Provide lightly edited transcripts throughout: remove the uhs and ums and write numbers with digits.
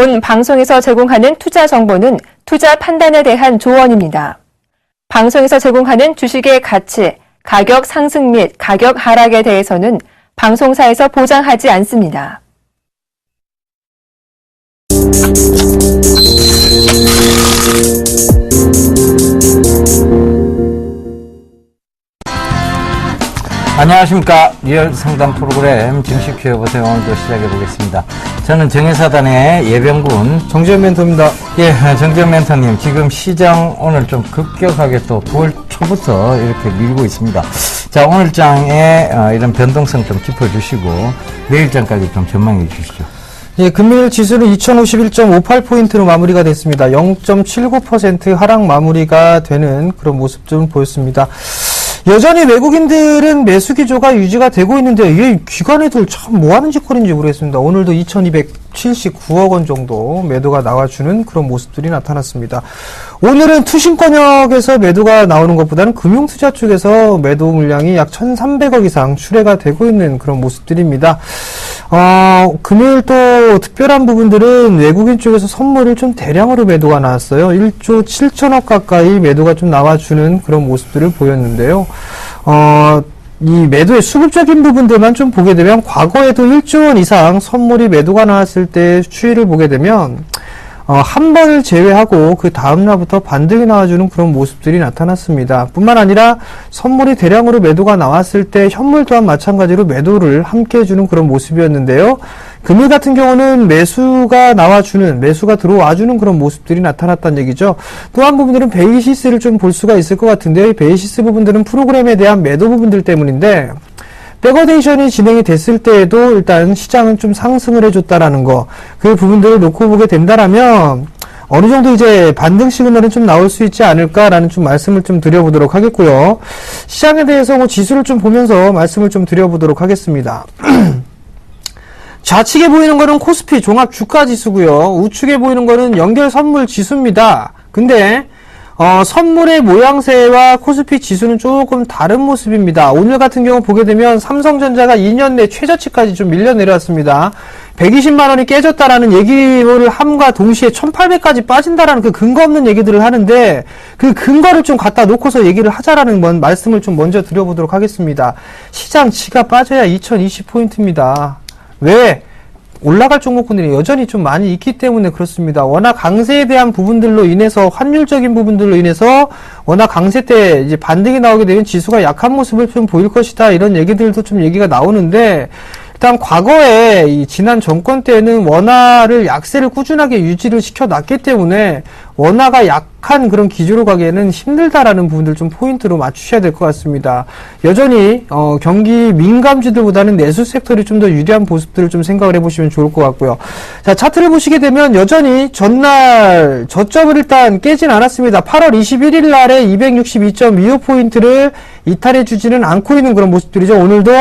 본 방송에서 제공하는 투자 정보는 투자 판단에 대한 조언입니다. 방송에서 제공하는 주식의 가치, 가격 상승 및 가격 하락에 대해서는 방송사에서 보장하지 않습니다. 안녕하십니까. 리얼 상담 프로그램 증시 키워보세요. 오늘도 시작해 보겠습니다. 저는 정의사단의 예병군 정재현 멘토입니다. 예, 정재현 멘토님, 지금 시장 오늘 좀 급격하게 또 9월 초부터 이렇게 밀고 있습니다. 자, 오늘 장에 이런 변동성 좀 짚어주시고 내일장까지 좀 전망해 주시죠. 예, 금요일 지수는 2051.58포인트로 마무리가 됐습니다. 0.79% 하락 마무리가 되는 그런 모습 좀 보였습니다. 여전히 외국인들은 매수 기조가 유지가 되고 있는데 이게 기관애들 참 뭐하는 짓거리인지 모르겠습니다. 오늘도 2279억 원 정도 매도가 나와주는 그런 모습들이 나타났습니다. 오늘은 투신권역에서 매도가 나오는 것보다는 금융투자 쪽에서 매도 물량이 약 1300억 이상 출회가 되고 있는 그런 모습들입니다. 금요일 또 특별한 부분들은 외국인 쪽에서 선물을 좀 대량으로 매도가 나왔어요. 1조 7천억 가까이 매도가 좀 나와주는 그런 모습들을 보였는데요. 이 매도의 수급적인 부분들만 좀 보게 되면 과거에도 1조 원 이상 선물이 매도가 나왔을 때 추이를 보게 되면 한 번을 제외하고 그 다음날부터 반등이 나와주는 그런 모습들이 나타났습니다. 뿐만 아니라 선물이 대량으로 매도가 나왔을 때 현물 또한 마찬가지로 매도를 함께 해주는 그런 모습이었는데요. 금일 같은 경우는 매수가 들어와주는 그런 모습들이 나타났다는 얘기죠. 또 한 부분들은 베이시스를 좀 볼 수가 있을 것 같은데요. 이 베이시스 부분들은 프로그램에 대한 매도 부분들 때문인데 백어데이션이 진행이 됐을 때에도 일단 시장은 좀 상승을 해줬다라는 거, 그 부분들을 놓고 보게 된다라면 어느 정도 이제 반등 시그널은 좀 나올 수 있지 않을까라는 좀 말씀을 좀 드려보도록 하겠고요. 시장에 대해서 뭐 지수를 좀 보면서 말씀을 좀 드려보도록 하겠습니다. 좌측에 보이는 거는 코스피 종합 주가 지수고요. 우측에 보이는 거는 연결 선물 지수입니다. 근데 선물의 모양새와 코스피 지수는 조금 다른 모습입니다. 오늘 같은 경우 보게 되면 삼성전자가 2년 내 최저치까지 좀 밀려 내려왔습니다. 120만원이 깨졌다라는 얘기를 함과 동시에 1800까지 빠진다라는 그 근거 없는 얘기들을 하는데 그 근거를 좀 갖다 놓고서 얘기를 하자라는 말씀을 좀 먼저 드려보도록 하겠습니다. 시장 지가 빠져야 2020포인트입니다. 왜? 올라갈 종목군들이 여전히 좀 많이 있기 때문에 그렇습니다. 워낙 강세에 대한 부분들로 인해서, 환율적인 부분들로 인해서 워낙 강세 때 이제 반등이 나오게 되면 지수가 약한 모습을 좀 보일 것이다, 이런 얘기들도 좀 얘기가 나오는데, 일단 과거에 이 지난 정권 때는 원화를 약세를 꾸준하게 유지를 시켜놨기 때문에 원화가 약한 그런 기조로 가기에는 힘들다라는 부분들 좀 포인트로 맞추셔야 될 것 같습니다. 여전히 경기 민감주들보다는 내수 섹터를 좀 더 유리한 모습들을 좀 생각을 해보시면 좋을 것 같고요. 자, 차트를 보시게 되면 여전히 전날 저점을 일단 깨진 않았습니다. 8월 21일 날에 262.25포인트를 이탈해 주지는 않고 있는 그런 모습들이죠. 오늘도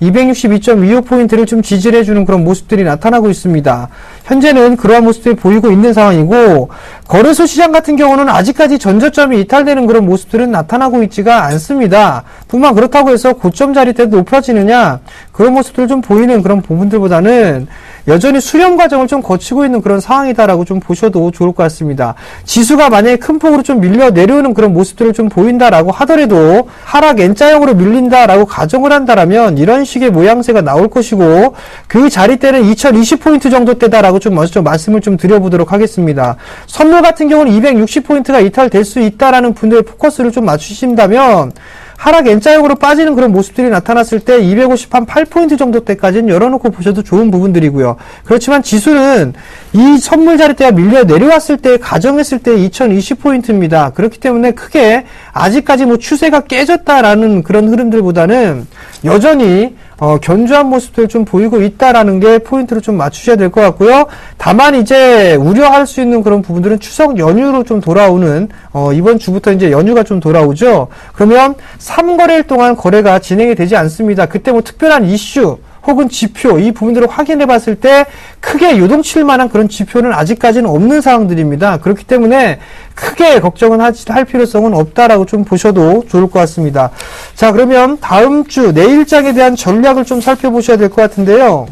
262.25포인트를 좀 지지를 해주는 그런 모습들이 나타나고 있습니다. 현재는 그러한 모습들이 보이고 있는 상황이고, 거래소 시장 같은 경우는 아직까지 전저점이 이탈되는 그런 모습들은 나타나고 있지가 않습니다. 뿐만 그렇다고 해서 고점 자리 때도 높아지느냐, 그런 모습들 좀 보이는 그런 부분들보다는 여전히 수렴 과정을 좀 거치고 있는 그런 상황이다라고 좀 보셔도 좋을 것 같습니다. 지수가 만약에 큰 폭으로 좀 밀려 내려오는 그런 모습들을 좀 보인다라고 하더라도 하락 N자형으로 밀린다라고 가정을 한다라면 이런 식의 모양새가 나올 것이고, 그 자리 때는 2020포인트 정도 때다라고 좀 먼저 좀 말씀을 좀 드려보도록 하겠습니다. 선물 같은 경우는 260포인트가 이탈될 수 있다라는 분들의 포커스를 좀 맞추신다면 하락 N자형으로 빠지는 그런 모습들이 나타났을 때 258포인트 정도 때까지는 열어놓고 보셔도 좋은 부분들이고요. 그렇지만 지수는 이 선물 자리대가 밀려 내려왔을 때, 가정했을 때 2020포인트입니다. 그렇기 때문에 크게 아직까지 뭐 추세가 깨졌다라는 그런 흐름들보다는 여전히 견조한 모습들 좀 보이고 있다라는 게 포인트로 좀 맞추셔야 될 것 같고요. 다만 이제 우려할 수 있는 그런 부분들은 추석 연휴로 좀 돌아오는, 이번 주부터 이제 연휴가 좀 돌아오죠. 그러면 3거래일 동안 거래가 진행이 되지 않습니다. 그때 뭐 특별한 이슈 혹은 지표, 이 부분들을 확인해 봤을 때 크게 요동칠 만한 그런 지표는 아직까지는 없는 상황들입니다. 그렇기 때문에 크게 걱정은 할 필요성은 없다라고 좀 보셔도 좋을 것 같습니다. 자, 그러면 다음 주 내일장에 대한 전략을 좀 살펴보셔야 될 것 같은데요.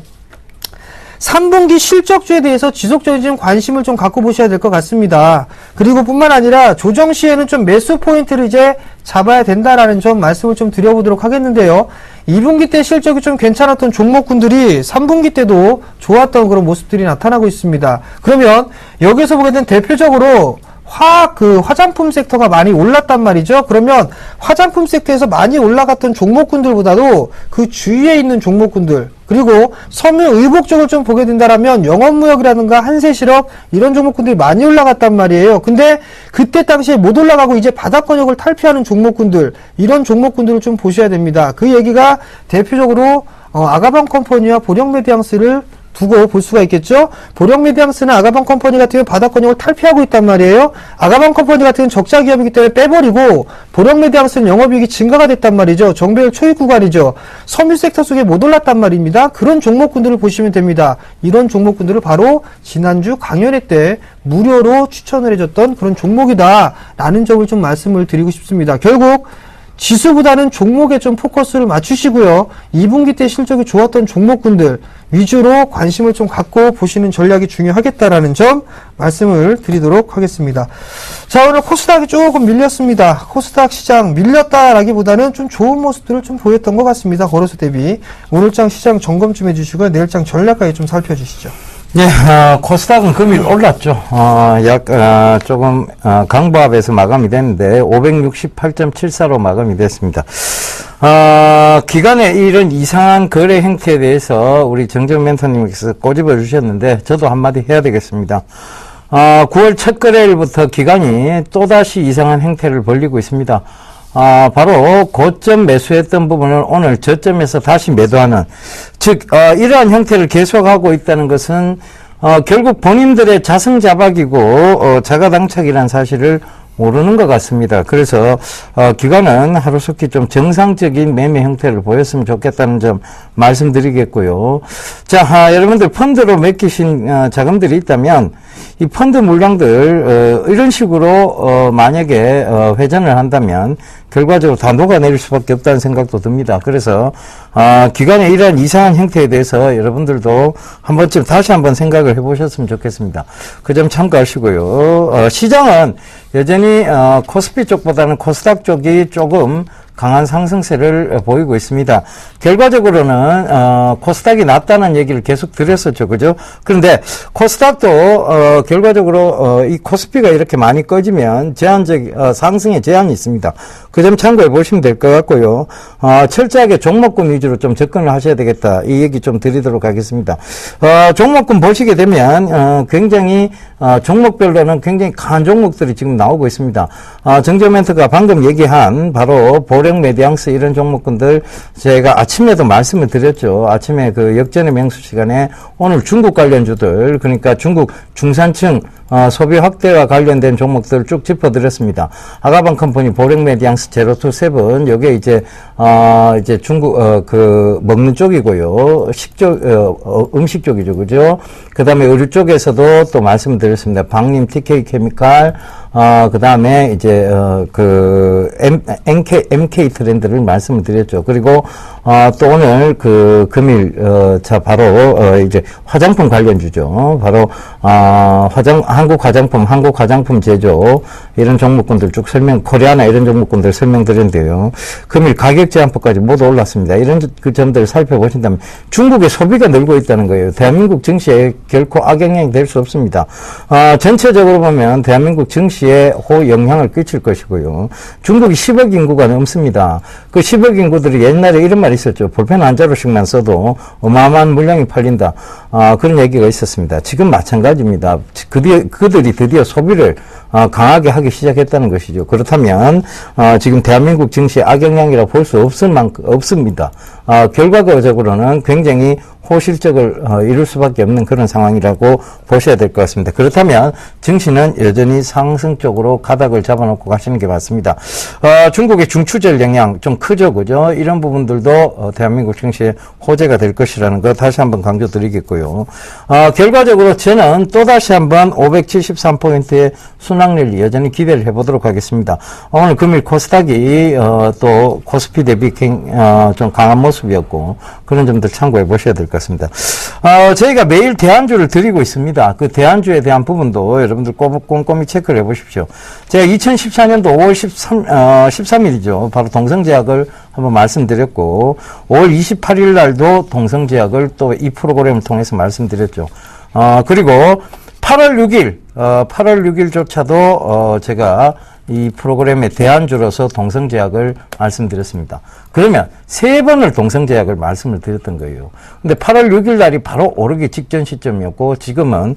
3분기 실적주에 대해서 지속적인 좀 관심을 좀 갖고 보셔야 될 것 같습니다. 그리고 뿐만 아니라 조정 시에는 좀 매수 포인트를 이제 잡아야 된다라는 점 말씀을 좀 드려보도록 하겠는데요. 2분기 때 실적이 좀 괜찮았던 종목군들이 3분기 때도 좋았던 그런 모습들이 나타나고 있습니다. 그러면 여기서 보게 된 대표적으로 화장품 섹터가 많이 올랐단 말이죠. 그러면 화장품 섹터에서 많이 올라갔던 종목군들보다도 그 주위에 있는 종목군들, 그리고 섬유의복 쪽을 좀 보게 된다라면 영업무역이라든가 한세실업 이런 종목군들이 많이 올라갔단 말이에요. 근데 그때 당시에 못 올라가고 이제 바닥권역을 탈피하는 종목군들, 이런 종목군들을 좀 보셔야 됩니다. 그 얘기가 대표적으로 아가방 컴퍼니와 보령메디앙스를 두고 볼 수가 있겠죠. 보령메디앙스는 아가방 컴퍼니 같은 경우 바닥권역을 탈피하고 있단 말이에요. 아가방 컴퍼니 같은 경우는 적자 기업이기 때문에 빼버리고 보령메디앙스는 영업이익이 증가가 됐단 말이죠. 정배열 초입 구간이죠. 섬유 섹터 속에 못 올랐단 말입니다. 그런 종목군들을 보시면 됩니다. 이런 종목군들을 바로 지난주 강연회 때 무료로 추천을 해줬던 그런 종목이다 라는 점을 좀 말씀을 드리고 싶습니다. 결국 지수보다는 종목에 좀 포커스를 맞추시고요. 2분기 때 실적이 좋았던 종목군들 위주로 관심을 좀 갖고 보시는 전략이 중요하겠다라는 점 말씀을 드리도록 하겠습니다. 자, 오늘 코스닥이 조금 밀렸습니다. 코스닥 시장 밀렸다라기보다는 좀 좋은 모습들을 좀 보였던 것 같습니다. 거래소 대비. 오늘장 시장 점검 좀 해주시고요. 내일장 전략까지 좀 살펴주시죠. 네, 코스닥은 금일 올랐죠. 조금, 강보합에서 마감이 됐는데, 568.74로 마감이 됐습니다. 기간에 이런 이상한 거래 행태에 대해서 우리 정정 멘토님께서 꼬집어 주셨는데, 저도 한마디 해야 되겠습니다. 9월 첫 거래일부터 기간이 또다시 이상한 행태를 벌리고 있습니다. 바로 고점 매수했던 부분을 오늘 저점에서 다시 매도하는, 즉 이러한 형태를 계속하고 있다는 것은 결국 본인들의 자승자박이고 자가당착이라는 사실을 모르는 것 같습니다. 그래서 기관은 하루속히 좀 정상적인 매매 형태를 보였으면 좋겠다는 점 말씀드리겠고요. 자, 여러분들 펀드로 맡기신 자금들이 있다면 이 펀드 물량들 이런 식으로 만약에 회전을 한다면 결과적으로 다 녹아내릴 수밖에 없다는 생각도 듭니다. 그래서 기관의 이러한 이상한 형태에 대해서 여러분들도 한 번쯤 다시 한번 생각을 해보셨으면 좋겠습니다. 그 점 참고하시고요. 시장은 여전히 코스피 쪽보다는 코스닥 쪽이 조금 강한 상승세를 보이고 있습니다. 결과적으로는 코스닥이 낮다는 얘기를 계속 드렸었죠. 그죠? 그런데 코스닥도 결과적으로 이 코스피가 이렇게 많이 꺼지면 상승의 제한이 있습니다. 그 점 참고해 보시면 될 것 같고요. 철저하게 종목군 위주로 좀 접근을 하셔야 되겠다. 이 얘기 좀 드리도록 하겠습니다. 종목군 보시게 되면 굉장히 종목별로는 굉장히 강한 종목들이 지금 나오고 있습니다. 정정 멘트가 방금 얘기한 바로 보령메디앙스 이런 종목군들 제가 아침에도 말씀을 드렸죠. 아침에 그 역전의 명수 시간에 오늘 중국 관련주들, 그러니까 중국 중산층 소비 확대와 관련된 종목들을 쭉 짚어드렸습니다. 아가방 컴퍼니, 보령메디앙스, 제로투세븐, 요게 이제 중국, 먹는 쪽이고요. 음식 쪽이죠. 그죠? 그 다음에 의류 쪽에서도 또 말씀을 드렸습니다. 방림, TK 케미칼, 그 다음에 이제, MK 트렌드를 말씀을 드렸죠. 그리고, 또 오늘 금일, 바로, 이제 화장품 관련주죠. 바로, 한국 화장품 제조, 이런 종목군들 쭉 코리아나 이런 종목군들 설명드렸는데요. 금일 가격 제한법까지 모두 올랐습니다. 이런 그 점들을 살펴보신다면 중국의 소비가 늘고 있다는 거예요. 대한민국 증시에 결코 악영향이 될 수 없습니다. 전체적으로 보면 대한민국 증시에 영향을 끼칠 것이고요. 중국이 10억 인구가 넘습니다. 그 10억 인구들이 옛날에 이런 말이 있었죠. 볼펜 한 자루씩만 써도 어마어마한 물량이 팔린다. 그런 얘기가 있었습니다. 지금 마찬가지입니다. 그들이 드디어 소비를 강하게 하기 시작했다는 것이죠. 그렇다면 지금 대한민국 증시의 악영향이라고 볼 수 없습니다. 결과적으로는 굉장히 호실적을 이룰 수밖에 없는 그런 상황이라고 보셔야 될 것 같습니다. 그렇다면 증시는 여전히 상승 쪽으로 가닥을 잡아놓고 가시는 게 맞습니다. 중국의 중추절 영향 좀 크죠, 그죠? 이런 부분들도 대한민국 증시에 호재가 될 것이라는 거 다시 한번 강조드리겠고요. 결과적으로 저는 또다시 한번 573포인트의 순항률 여전히 기대를 해보도록 하겠습니다. 오늘 금일 코스닥이 또 코스피 대비 좀 강한 모습이었고 그런 점들 참고해 보셔야 될 것 같습니다. 같습니다. 저희가 매일 대안주를 드리고 있습니다. 그 대안주에 대한 부분도 여러분들 꼼꼼히 체크를 해보십시오. 제가 2014년도 5월 13일이죠. 바로 동성제약을 한번 말씀드렸고, 5월 28일 날도 동성제약을 또 이 프로그램을 통해서 말씀드렸죠. 그리고 8월 6일조차도 제가 이 프로그램의 대안주로서 동성제약을 말씀드렸습니다. 그러면 3번을 동성제약을 말씀을 드렸던 거예요. 근데 8월 6일 날이 바로 오르기 직전 시점이었고, 지금은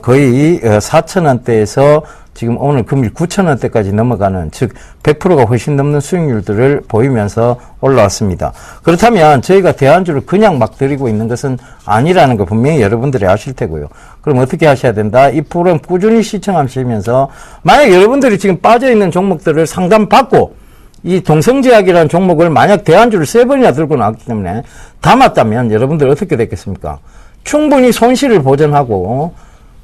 거의 4,000원대에서 지금 오늘 금일 9,000원대까지 넘어가는, 즉 100%가 훨씬 넘는 수익률들을 보이면서 올라왔습니다. 그렇다면 저희가 대안주를 그냥 막 드리고 있는 것은 아니라는 거 분명히 여러분들이 아실 테고요. 그럼 어떻게 하셔야 된다? 이 프로그램 꾸준히 시청하시면서, 만약 여러분들이 지금 빠져있는 종목들을 상담받고 이 동성제약이라는 종목을 만약 대안주를 3번이나 들고 나왔기 때문에 담았다면 여러분들 어떻게 됐겠습니까? 충분히 손실을 보전하고,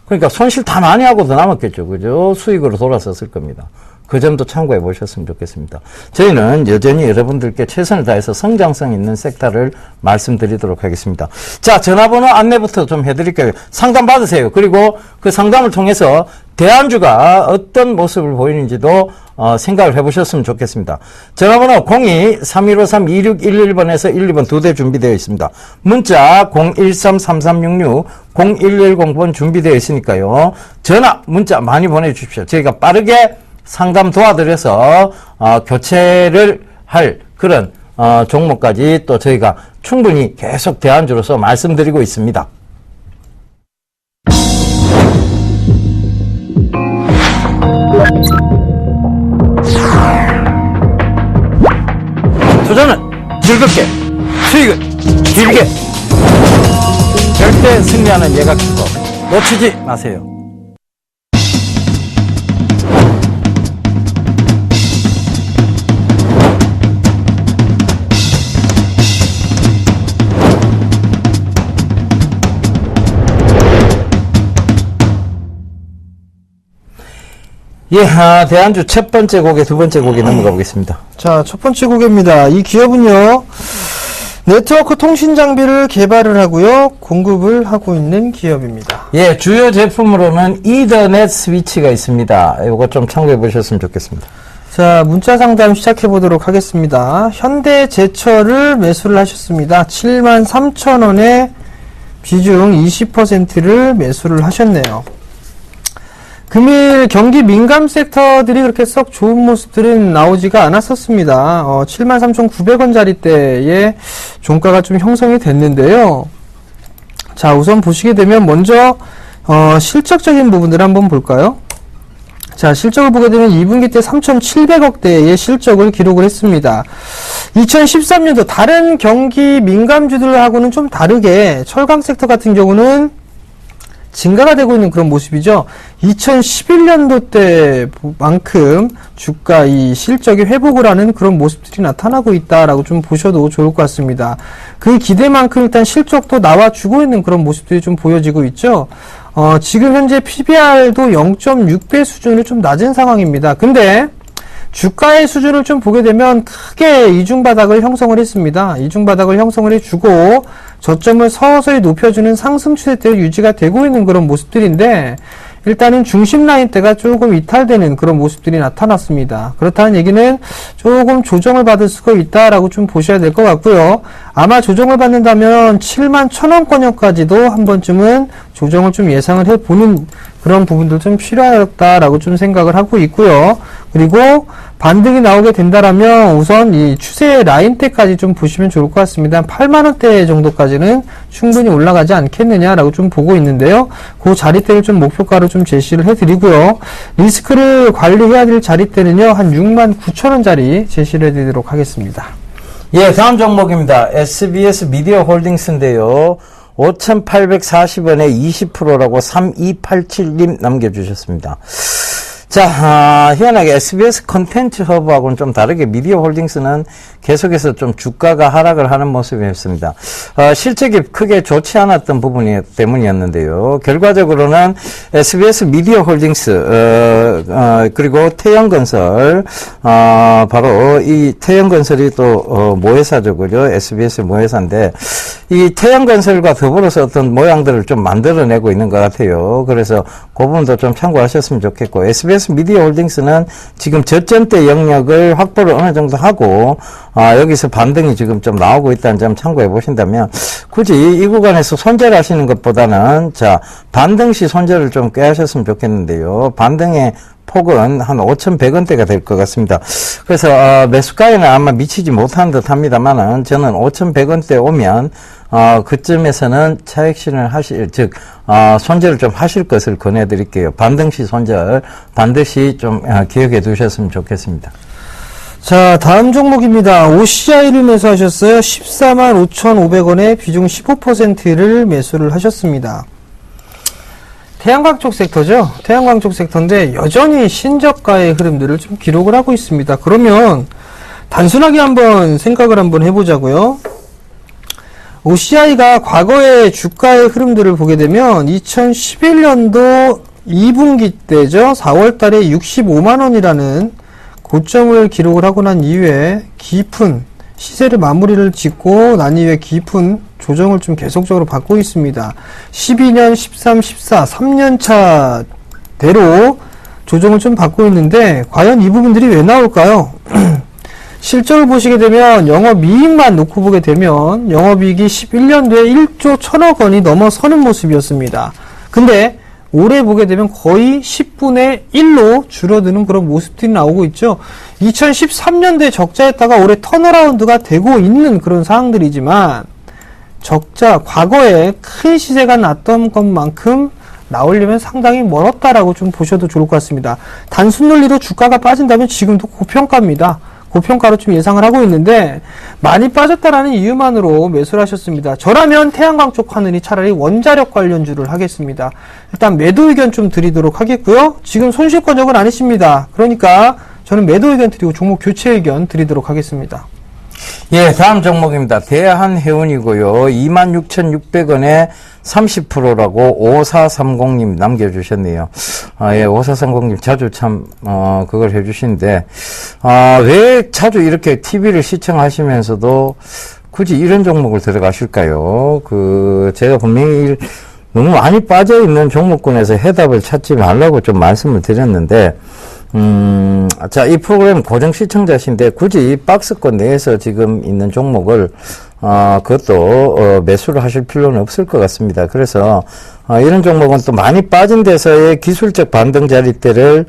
그러니까 손실 다 많이 하고도 남았겠죠. 그죠? 수익으로 돌아섰을 겁니다. 그 점도 참고해 보셨으면 좋겠습니다. 저희는 여전히 여러분들께 최선을 다해서 성장성 있는 섹터를 말씀드리도록 하겠습니다. 자, 전화번호 안내부터 좀 해드릴게요. 상담 받으세요. 그리고 그 상담을 통해서 대안주가 어떤 모습을 보이는지도 생각을 해보셨으면 좋겠습니다. 전화번호 02-3153-2611번에서 12번 2대 준비되어 있습니다. 문자 013-3366, 0110번 준비되어 있으니까요. 전화, 문자 많이 보내주십시오. 저희가 빠르게 상담 도와드려서 교체를 할 그런 종목까지 또 저희가 충분히 계속 대안주로서 말씀드리고 있습니다. 투자는 즐겁게, 수익은 길게, 절대 승리하는 예각 기법 놓치지 마세요. 예, 대안주 첫 번째 곡에 두 번째 곡에 넘어가 보겠습니다. 자, 첫 번째 곡입니다. 이 기업은요, 네트워크 통신 장비를 개발을 하고요, 공급을 하고 있는 기업입니다. 예, 주요 제품으로는 이더넷 스위치가 있습니다. 이거 좀 참고해 보셨으면 좋겠습니다. 자, 문자 상담 시작해 보도록 하겠습니다. 현대제철을 매수를 하셨습니다. 73,000원에 비중 20%를 매수를 하셨네요. 금일 경기 민감 섹터들이 그렇게 썩 좋은 모습들은 나오지가 않았었습니다. 73,900원짜리대의 종가가 좀 형성이 됐는데요. 자, 우선 보시게 되면 먼저 실적적인 부분들을 한번 볼까요? 자, 실적을 보게 되면 2분기 때 3,700억대의 실적을 기록을 했습니다. 2013년도 다른 경기 민감주들하고는 좀 다르게 철강 섹터 같은 경우는 증가가 되고 있는 그런 모습이죠. 2011년도 때만큼 주가 이 실적이 회복을 하는 그런 모습들이 나타나고 있다라고 좀 보셔도 좋을 것 같습니다. 그 기대만큼 일단 실적도 나와주고 있는 그런 모습들이 좀 보여지고 있죠. 지금 현재 PBR도 0.6배 수준으로 좀 낮은 상황입니다. 근데 주가의 수준을 좀 보게 되면 크게 이중바닥을 형성을 했습니다. 이중바닥을 형성을 해주고 저점을 서서히 높여주는 상승 추세대로 유지가 되고 있는 그런 모습들인데, 일단은 중심 라인대가 조금 이탈되는 그런 모습들이 나타났습니다. 그렇다는 얘기는 조금 조정을 받을 수가 있다라고 좀 보셔야 될 것 같고요. 아마 조정을 받는다면 71,000원권역까지도 한 번쯤은 조정을 좀 예상을 해보는 그런 부분도 좀 필요하다라고 좀 생각을 하고 있고요. 그리고 반등이 나오게 된다라면 우선 이 추세 라인대까지 좀 보시면 좋을 것 같습니다. 8만원대 정도까지는 충분히 올라가지 않겠느냐라고 좀 보고 있는데요. 그 자리대를 좀 목표가로 좀 제시를 해드리고요. 리스크를 관리해야 될 자리대는요, 한 69,000원짜리 제시를 해드리도록 하겠습니다. 예, 다음 종목입니다. SBS 미디어 홀딩스인데요. 5,840원에 20%라고 3287님 남겨주셨습니다. 자, 희한하게 SBS 컨텐츠 허브하고는 좀 다르게 미디어 홀딩스는 계속해서 좀 주가가 하락을 하는 모습이었습니다. 실적이 크게 좋지 않았던 부분 때문이었는데요. 결과적으로는 SBS 미디어 홀딩스, 그리고 태영건설, 바로 이 태영건설이 또, 모회사죠. 그죠? SBS 모회사인데, 이 태영건설과 더불어서 어떤 모양들을 좀 만들어내고 있는 것 같아요. 그래서 그 부분도 좀 참고하셨으면 좋겠고, SBS 미디어 홀딩스는 지금 저점대 영역을 확보를 어느 정도 하고, 여기서 반등이 지금 좀 나오고 있다는 점 참고해 보신다면, 굳이 이 구간에서 손절하시는 것보다는, 자, 반등 시 손절을 좀 꾀하셨으면 좋겠는데요. 반등의 폭은 한 5,100원대가 될 것 같습니다. 그래서, 매수가에는 아마 미치지 못한 듯 합니다만은, 저는 5,100원대 오면, 그쯤에서는 차익 실현을 손절을 좀 하실 것을 권해드릴게요. 반등 시 손절 반드시 좀 기억해 두셨으면 좋겠습니다. 자, 다음 종목입니다. OCI를 매수하셨어요. 14만 5,500원에 비중 15%를 매수를 하셨습니다. 태양광 쪽 섹터죠. 태양광 쪽 섹터인데 여전히 신저가의 흐름들을 좀 기록을 하고 있습니다. 그러면 단순하게 한번 생각을 한번 해보자고요. OCI가 과거의 주가의 흐름들을 보게 되면 2011년도 2분기 때죠. 4월 달에 65만원이라는 고점을 기록을 하고 난 이후에 깊은 시세를 마무리를 짓고 난 이후에 깊은 조정을 좀 계속적으로 받고 있습니다. 12년, 13, 14, 3년차 대로 조정을 좀 받고 있는데 과연 이 부분들이 왜 나올까요? 실적을 보시게 되면 영업이익만 놓고 보게 되면 영업이익이 11년도에 1조 1천억 원이 넘어서는 모습이었습니다. 근데 올해 보게 되면 거의 10분의 1로 줄어드는 그런 모습들이 나오고 있죠. 2013년도에 적자였다가 올해 턴어라운드가 되고 있는 그런 상황들이지만 적자, 과거에 큰 시세가 났던 것만큼 나오려면 상당히 멀었다라고 좀 보셔도 좋을 것 같습니다. 단순 논리로 주가가 빠진다면 지금도 고평가입니다. 고평가로 좀 예상을 하고 있는데 많이 빠졌다라는 이유만으로 매수를 하셨습니다. 저라면 태양광 쪽 하느니 차라리 원자력 관련주를 하겠습니다. 일단 매도 의견 좀 드리도록 하겠고요. 지금 손실권역은 아니십니다. 그러니까 저는 매도 의견 드리고 종목 교체 의견 드리도록 하겠습니다. 예, 다음 종목입니다. 대한해운이고요. 26,600원에 30%라고 5430님 남겨주셨네요. 예, 5430님 자주 참, 그걸 해주시는데, 왜 자주 이렇게 TV를 시청하시면서도 굳이 이런 종목을 들어가실까요? 제가 분명히 너무 많이 빠져있는 종목군에서 해답을 찾지 말라고 좀 말씀을 드렸는데, 자, 이 프로그램 고정 시청자신데 굳이 박스권 내에서 지금 있는 종목을, 그것도, 매수를 하실 필요는 없을 것 같습니다. 그래서, 이런 종목은 또 많이 빠진 데서의 기술적 반등 자리대를,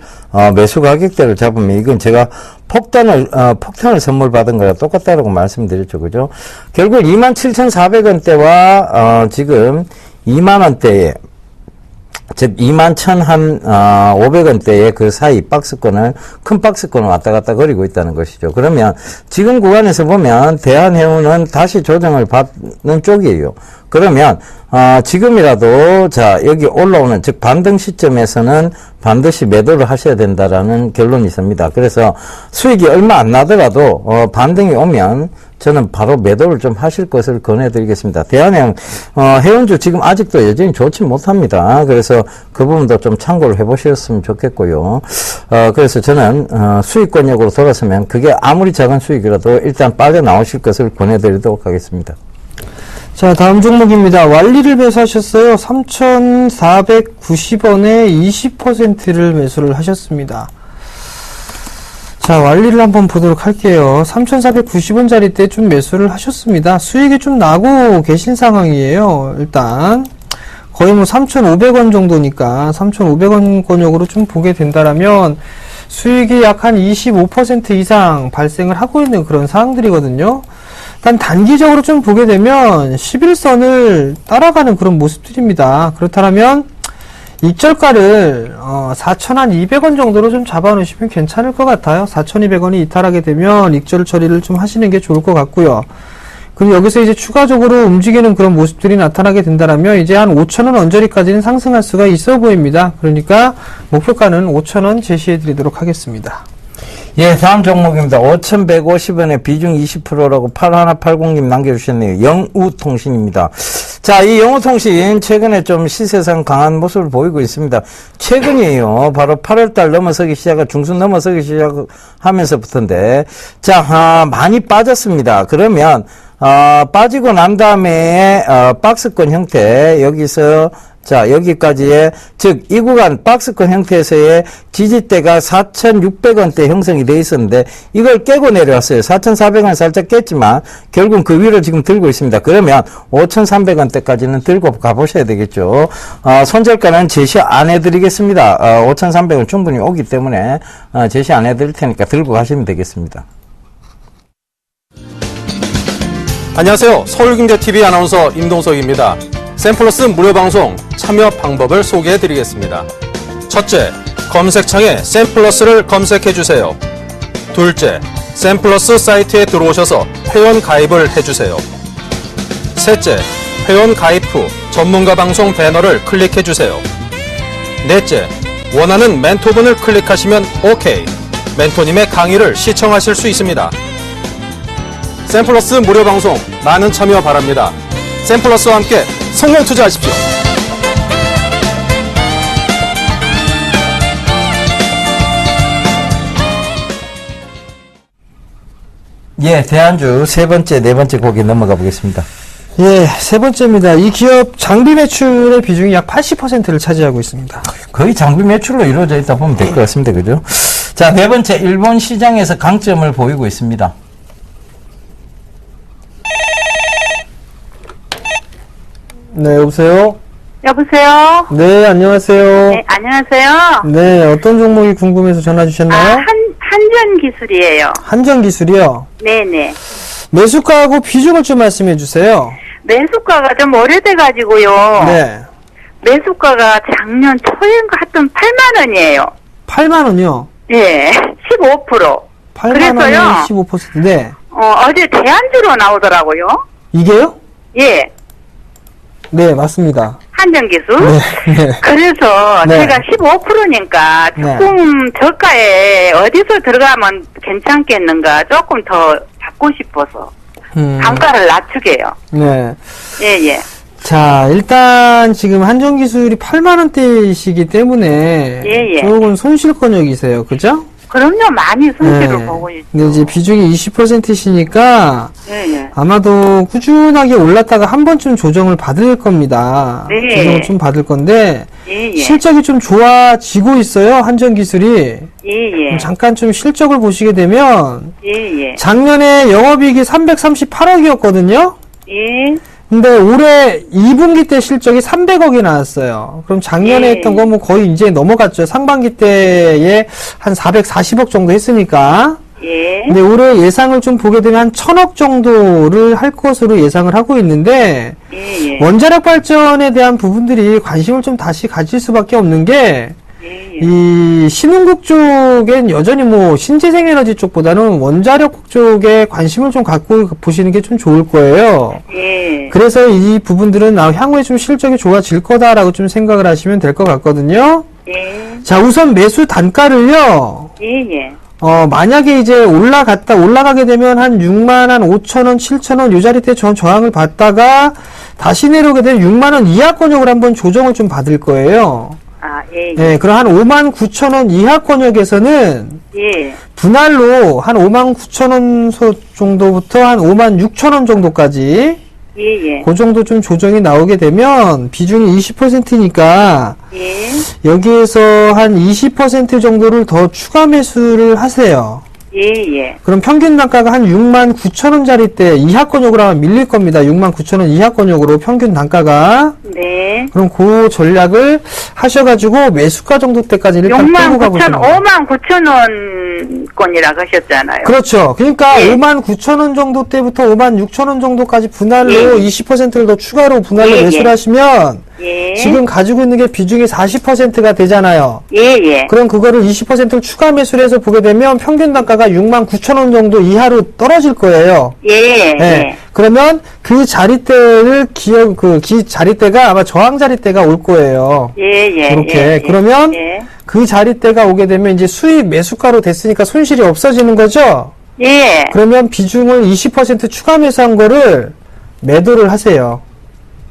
매수 가격대를 잡으면 이건 제가 폭탄을 선물 받은 거랑 똑같다라고 말씀드렸죠. 그죠? 결국 27,400원대와, 지금 2만원대에, 즉 21,500원대의 그 사이 박스권을 큰 박스권을 왔다 갔다 거리고 있다는 것이죠. 그러면 지금 구간에서 보면 대한해운은 다시 조정을 받는 쪽이에요. 그러면 지금이라도 자 여기 올라오는 즉 반등 시점에서는 반드시 매도를 하셔야 된다라는 결론이 있습니다. 그래서 수익이 얼마 안 나더라도 반등이 오면 저는 바로 매도를 좀 하실 것을 권해드리겠습니다. 대한해운 해운주 지금 아직도 여전히 좋지 못합니다. 그래서 그 부분도 좀 참고를 해보셨으면 좋겠고요. 그래서 저는 수익권역으로 돌아서면 그게 아무리 작은 수익이라도 일단 빠져나오실 것을 권해드리도록 하겠습니다. 자, 다음 종목입니다. 완리를 매수하셨어요. 3,490원에 20%를 매수를 하셨습니다. 자, 완리를 한번 보도록 할게요. 3,490원짜리 때 좀 매수를 하셨습니다. 수익이 좀 나고 계신 상황이에요. 일단 거의 뭐 3,500원 정도니까 3,500원 권역으로 좀 보게 된다라면 수익이 약 한 25% 이상 발생을 하고 있는 그런 상황들이거든요. 일단 단기적으로 좀 보게 되면 11선을 따라가는 그런 모습들입니다. 그렇다면 익절가를 4,200원 정도로 좀 잡아놓으시면 괜찮을 것 같아요. 4,200원이 이탈하게 되면 익절 처리를 좀 하시는 게 좋을 것 같고요. 그럼 여기서 이제 추가적으로 움직이는 그런 모습들이 나타나게 된다면 이제 한 5,000원 언저리까지는 상승할 수가 있어 보입니다. 그러니까 목표가는 5,000원 제시해 드리도록 하겠습니다. 예, 다음 종목입니다. 5,150원에 비중 20%라고 8180님 남겨주셨네요. 영우통신입니다. 자, 이 영우통신 최근에 좀 시세상 강한 모습을 보이고 있습니다. 최근이에요. 바로 8월달 넘어서기 시작, 중순 넘어서기 시작하면서부터인데, 자, 많이 빠졌습니다. 그러면 빠지고 난 다음에 박스권 형태, 여기서 자, 여기까지의, 즉, 이 구간 박스권 형태에서의 지지대가 4,600원대 형성이 돼 있었는데, 이걸 깨고 내려왔어요. 4,400원 살짝 깼지만, 결국 그 위로 지금 들고 있습니다. 그러면 5,300원대까지는 들고 가보셔야 되겠죠. 손절가는 제시 안 해드리겠습니다. 5,300원 충분히 오기 때문에, 제시 안 해드릴 테니까 들고 가시면 되겠습니다. 안녕하세요. 서울경제TV 아나운서 임동석입니다. 샘플러스 무료 방송 참여 방법을 소개해 드리겠습니다. 첫째, 검색창에 샘플러스를 검색해 주세요. 둘째, 샘플러스 사이트에 들어오셔서 회원 가입을 해주세요. 셋째, 회원 가입 후 전문가 방송 배너를 클릭해 주세요. 넷째, 원하는 멘토분을 클릭하시면 OK. 멘토님의 강의를 시청하실 수 있습니다. 샘플러스 무료 방송 많은 참여 바랍니다. 샘플러스와 함께 성공 투자하십시오. 예, 대안주 세 번째, 네 번째 곡에 넘어가 보겠습니다. 예, 세 번째입니다. 이 기업 장비 매출의 비중이 약 80%를 차지하고 있습니다. 거의 장비 매출로 이루어져 있다 보면 될 것 같습니다. 그죠? 자, 네 번째, 일본 시장에서 강점을 보이고 있습니다. 네, 여보세요? 여보세요? 네, 안녕하세요. 네, 안녕하세요. 네, 어떤 종목이 궁금해서 전화 주셨나요? 한전 기술이에요. 한전 기술이요. 네네. 매수가하고 비중을 좀 말씀해 주세요. 매수가가 좀 오래돼가지고요. 네. 매수가가 작년 초인가 하여튼 8만원이에요. 8만 원이요. 네, 15%. 8만 그래서요. 원에 15%. 네. 어제 대안주로 나오더라고요. 이게요? 예, 네, 맞습니다. 한전 기술. 네. 그래서 네. 제가 15%니까 조금 저가에 어디서 들어가면 괜찮겠는가 조금 더 잡고 싶어서 단가를 낮추게요. 네. 예. 자, 일단 지금 한전기술이 8만 원대이시기 때문에 예. 조금 손실권역이세요. 그죠? 그럼요, 많이 손실을 보고 있죠. 근데 이제 비중이 20%시니까 예. 아마도 꾸준하게 올랐다가 한 번쯤 조정을 받을 겁니다. 네. 조정을 좀 받을 건데 예. 실적이 좀 좋아지고 있어요. 한전기술이. 예. 잠깐 좀 실적을 보시게 되면 예. 작년에 영업이익이 338억이었거든요. 예. 근데 올해 2분기 때 실적이 300억이 나왔어요. 그럼 작년에 예. 했던 거 뭐 거의 이제 넘어갔죠. 상반기 때에 한 440억 정도 했으니까. 예. 근데 올해 예상을 좀 보게 되면 한 1000억 정도를 할 것으로 예상을 하고 있는데 예. 원자력 발전에 대한 부분들이 관심을 좀 다시 가질 수밖에 없는 게 이 신흥국 쪽엔 여전히 뭐 신재생에너지 쪽보다는 원자력 쪽에 관심을 좀 갖고 보시는 게 좀 좋을 거예요. 예. 그래서 이 부분들은 향후에 좀 실적이 좋아질 거다라고 좀 생각을 하시면 될 것 같거든요. 예. 자, 우선 매수 단가를요. 예. 만약에 이제 올라가게 되면 한 6만 한 5천원, 7천원 요 자리 때 저항을 받다가 다시 내려오게 되면 6만원 이하권역을 한번 조정을 좀 받을 거예요. 예. 네, 그럼 한 5만 9천원 이하권역에서는 예. 분할로 한 5만 9천원 정도부터 한 5만 6천원 정도까지 예. 그 정도 좀 조정이 나오게 되면 비중이 20%니까 예. 여기에서 한 20% 정도를 더 추가 매수를 하세요. 예. 그럼 평균 단가가 한 6만 9천원짜리 때 이하권역으로 하면 밀릴 겁니다. 6만 9천원 이하권역으로 평균 단가가. 네. 그럼 그 전략을 하셔가지고 매수가 정도 때까지 일단 6만 끌고 9천, 가보시면 돼요. 5만 9천 원권이라고 하셨잖아요. 그렇죠. 그러니까 예. 5만 9천원 정도 때부터 5만 6천원 정도까지 분할로 예. 20%를 더 추가로 분할로 예. 매수를 하시면 예. 지금 가지고 있는 게 비중이 40%가 되잖아요. 예. 그럼 그거를 20%를 추가 매수를 해서 보게 되면 평균 단가가 6만 9천원 정도 이하로 떨어질 거예요. 예. 네. 그러면 그 자릿대를 자릿대가 아마 저항 자릿대가 올 거예요. 예, 예. 이렇게. 예, 예. 그러면 예. 그 자릿대가 오게 되면 이제 수입 매수가로 됐으니까 손실이 없어지는 거죠? 예. 그러면 비중을 20% 추가 매수한 거를 매도를 하세요.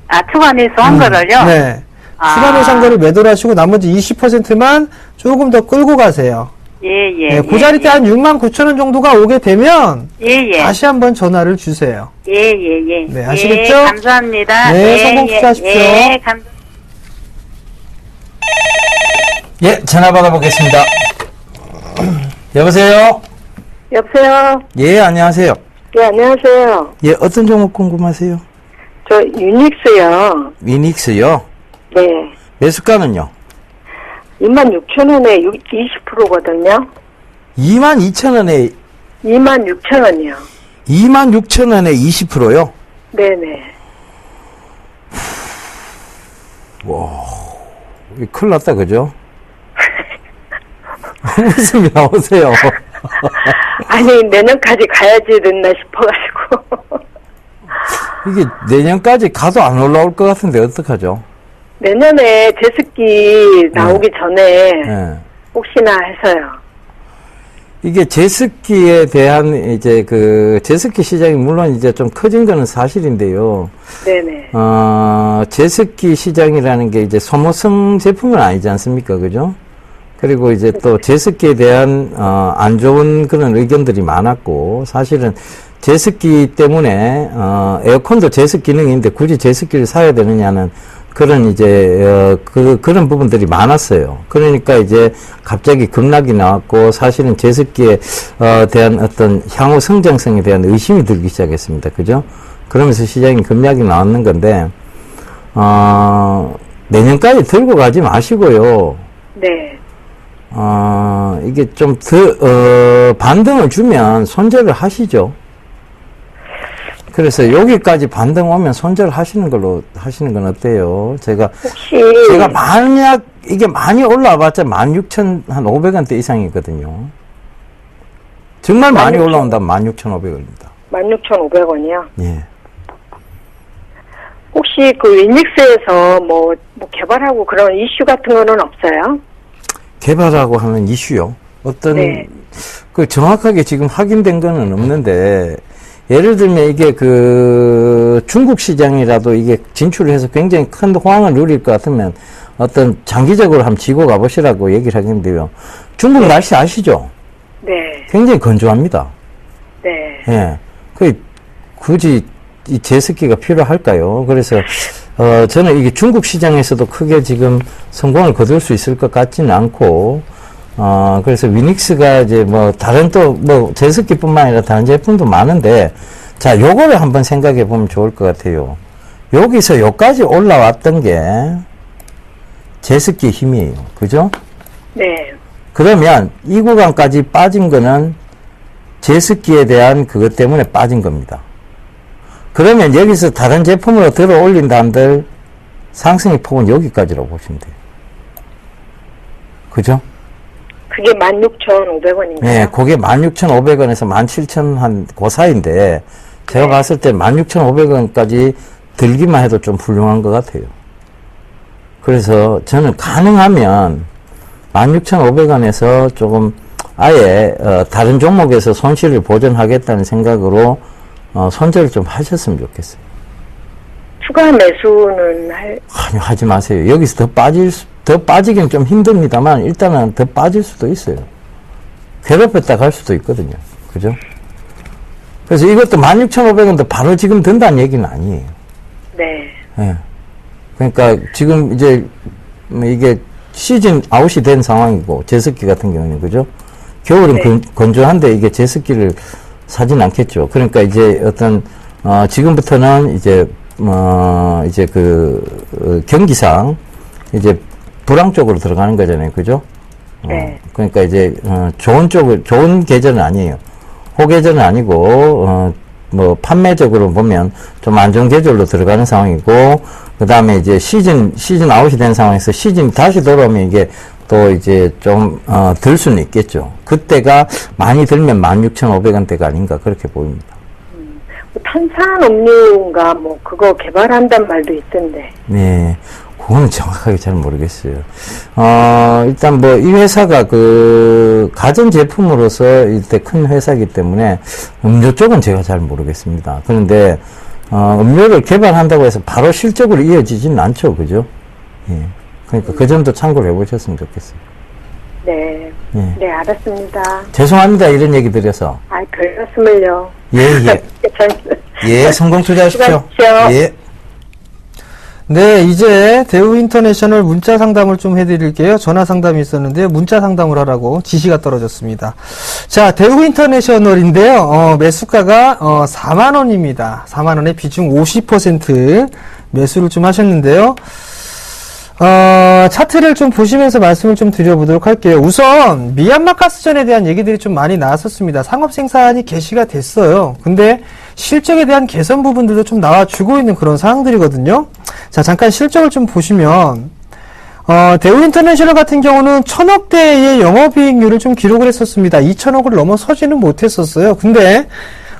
아, 추가 매수한 거를요? 네. 아. 추가 매수한 거를 매도를 하시고 나머지 20%만 조금 더 끌고 가세요. 예, 예. 네, 그 자릿대 한 69,000원 정도가 오게 되면 예, 예. 다시 한번 전화를 주세요. 예, 예, 예. 네, 아시겠죠? 예, 감사합니다. 네, 예, 성공 예, 투자하십시오. 예, 예, 전화 받아보겠습니다. 여보세요? 여보세요? 예, 안녕하세요. 네, 안녕하세요. 예, 어떤 종목 궁금하세요? 저 유닉스요. 위닉스요? 네. 매수가는요? 26,000원에 20%거든요. 22,000원에, 26,000원이요. 26,000원에 20%요? 네네. 큰일 났다, 그죠? 웃음이 나오세요. 아니, 내년까지 가야지 됐나 싶어가지고. 이게 내년까지 가도 안 올라올 것 같은데, 어떡하죠? 내년에 제습기 나오기 전에 예. 혹시나 해서요. 이게 제습기에 대한 이제 제습기 시장이 물론 이제 좀 커진 거는 사실인데요. 네네. 제습기 시장이라는 게 이제 소모성 제품은 아니지 않습니까? 그죠? 그리고 이제 또 제습기에 대한, 안 좋은 그런 의견들이 많았고, 사실은 제습기 때문에, 에어컨도 제습 기능이 있는데 굳이 제습기를 사야 되느냐는 그런 이제, 그런 부분들이 많았어요. 그러니까 이제 갑자기 급락이 나왔고, 사실은 제습기에, 대한 어떤 향후 성장성에 대한 의심이 들기 시작했습니다. 그죠? 그러면서 시장이 급락이 나왔는 건데, 내년까지 들고 가지 마시고요. 네. 이게 좀 반등을 주면 손절을 하시죠. 그래서 여기까지 반등 오면 손절 하시는 걸로 하시는 건 어때요? 제가 만약 이게 많이 올라와봤자 16,500원대 이상이거든요. 정말 많이 올라온다면 16,500원입니다. 16,500원이요? 예. 혹시 그 위닉스에서 뭐 개발하고 그런 이슈 같은 거는 없어요? 개발하고 하는 이슈요. 어떤 네. 정확하게 지금 확인된 거는 없는데 예를 들면 이게 중국 시장이라도 이게 진출을 해서 굉장히 큰 호황을 누릴 것 같으면 어떤 장기적으로 한번 지고 가보시라고 얘기를 하겠는데요. 중국 날씨 아시죠? 네. 굉장히 건조합니다. 네. 예. 굳이 이 제습기가 필요할까요? 그래서 저는 이게 중국 시장에서도 크게 지금 성공을 거둘 수 있을 것 같지는 않고, 그래서 위닉스가 이제 다른 제습기뿐만 아니라 다른 제품도 많은데, 자, 요거를 한번 생각해 보면 좋을 것 같아요. 여기서 여기까지 올라왔던 게 제습기의 힘이에요. 그죠? 네. 그러면 이 구간까지 빠진 거는 제습기에 대한 그것 때문에 빠진 겁니다. 그러면 여기서 다른 제품으로 들어 올린다 한들 상승의 폭은 여기까지라고 보시면 돼요. 그죠? 그게 16,500원인가요? 네, 그게 16,500원에서 17,000 한 그 사이인데 제가 봤을 때 16,500원까지 들기만 해도 좀 훌륭한 것 같아요. 그래서 저는 가능하면 16,500원에서 조금 아예 다른 종목에서 손실을 보전하겠다는 생각으로 손절을 좀 하셨으면 좋겠어요. 추가 매수는 아니, 하지 마세요. 여기서 더 빠지긴 좀 힘듭니다만, 일단은 더 빠질 수도 있어요. 괴롭혔다 갈 수도 있거든요. 그죠? 그래서 이것도 16,500원도 바로 지금 든다는 얘기는 아니에요. 네. 예. 그러니까 지금 이제 이게 시즌 아웃이 된 상황이고, 제습기 같은 경우는, 그죠? 겨울은 네. 건조한데 이게 제습기를 사진 않겠죠. 그러니까 이제 지금부터는 이제 경기상 이제 불황 쪽으로 들어가는 거잖아요. 그죠? 네. 그러니까 이제 좋은 계절은 아니에요. 호계절은 아니고 판매적으로 보면 좀 안 좋은 계절로 들어가는 상황이고, 그 다음에 이제 시즌 아웃이 된 상황에서 시즌이 다시 돌아오면 이게 또 이제 좀 들 수는 있겠죠. 그때가 많이 들면 16,500원대가 아닌가 그렇게 보입니다. 탄산음료인가 뭐 그거 개발한단 말도 있던데. 네. 그거는 정확하게 잘 모르겠어요. 일단 뭐 이 회사가 그 가전제품으로서 일대 큰 회사이기 때문에 음료 쪽은 제가 잘 모르겠습니다. 그런데 음료를 개발한다고 해서 바로 실적으로 이어지지는 않죠. 그죠? 예. 그러니까 그 점도 참고를 해보셨으면 좋겠어요. 네. 예. 네, 알았습니다. 죄송합니다. 이런 얘기 드려서. 별 말씀을요. 예, 예. 예, 성공 투자하십시오. 수고하십시오. 예. 네, 이제 대우 인터내셔널 문자 상담을 좀 해드릴게요. 전화 상담이 있었는데요. 문자 상담을 하라고 지시가 떨어졌습니다. 자, 대우 인터내셔널인데요. 매수가가 4만원입니다. 4만원에 비중 50% 매수를 좀 하셨는데요. 차트를 좀 보시면서 말씀을 좀 드려보도록 할게요. 우선 미얀마 가스전에 대한 얘기들이 좀 많이 나왔었습니다. 상업 생산이 개시가 됐어요. 근데 실적에 대한 개선 부분들도 좀 나와주고 있는 그런 상황들이거든요. 자, 잠깐 실적을 좀 보시면 대우 인터내셔널 같은 경우는 1,000억대의 영업이익률을 좀 기록을 했었습니다. 2,000억을 넘어서지는 못했었어요. 근데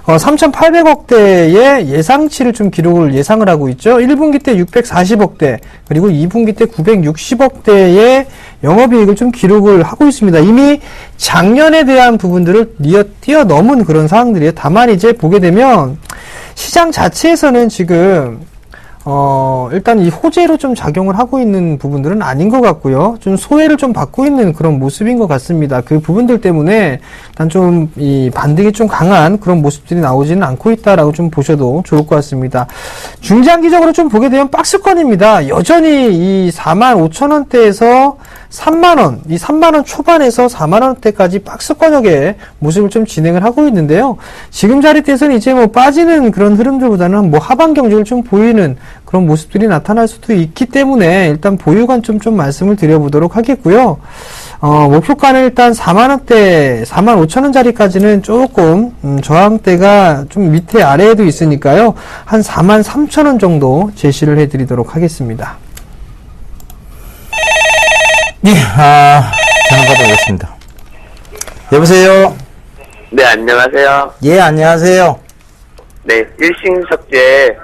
3,800억대의 예상치를 좀 예상을 하고 있죠. 1분기 때 640억대, 그리고 2분기 때 960억대의 영업이익을 좀 기록을 하고 있습니다. 이미 작년에 대한 부분들을 뛰어넘은 그런 상황들이에요. 다만 이제 보게 되면 시장 자체에서는 지금 일단 이 호재로 좀 작용을 하고 있는 부분들은 아닌 것 같고요. 좀 소외를 좀 받고 있는 그런 모습인 것 같습니다. 그 부분들 때문에 일단 좀 이 반등이 좀 강한 그런 모습들이 나오지는 않고 있다라고 좀 보셔도 좋을 것 같습니다. 중장기적으로 좀 보게 되면 박스권입니다. 여전히 이 45,000원대에서 3만원, 이 3만원 초반에서 4만원대까지 박스권역의 모습을 좀 진행을 하고 있는데요. 지금 자리대에서는 이제 뭐 빠지는 그런 흐름들보다는 뭐 하방 경직을 좀 보이는 그런 모습들이 나타날 수도 있기 때문에 일단 보유 관점 좀 말씀을 드려보도록 하겠고요. 목표가는 일단 4만원대, 45,000원짜리까지는 조금, 저항대가 좀 밑에 아래에도 있으니까요. 한 43,000원 정도 제시를 해드리도록 하겠습니다. 예, 전화 받아보겠습니다. 여보세요? 네, 안녕하세요. 예, 안녕하세요. 네, 일신석재,